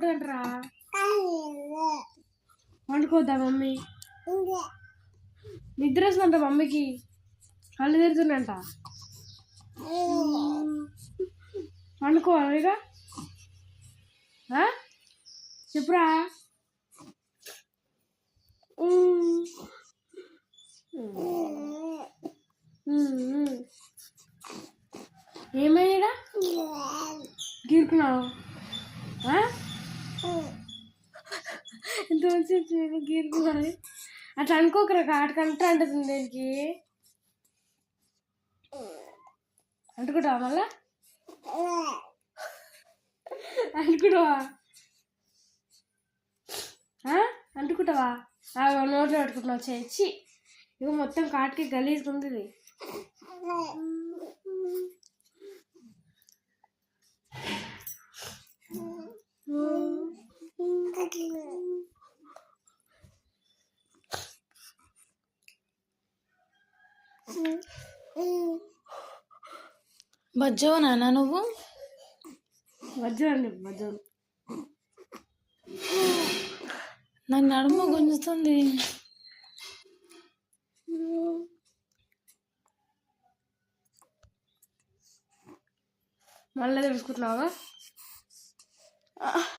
అంటారా? వండుకోద్దా మమ్మీ? నిద్ర వస్తుందంట మమ్మీకి, కళ్ళు తిరుగుతుందంట. వండుకోవాలిగా చెప్పురా. ఏమైనా గీరుకున్నావు? ఎంత మంచి గీరుకున్నాను. అట్లా అనుకోకరా, కాటకంటే అంటుంది దీనికి. అంటుకుంటావా మళ్ళా? అంటుకుంటావా? అంటుకుంటావా? నోట్లో పెట్టుకుంటున్నావు చేసి. ఇక మొత్తం కాటికి గలీజ్గుంది ఇది. బజ్జవ నాన్న నువ్వు? వజ్జండి వజ్జం. నాకు నడుము గుంజుతుంది. మళ్ళీ తెలుసుకుంటున్నావా?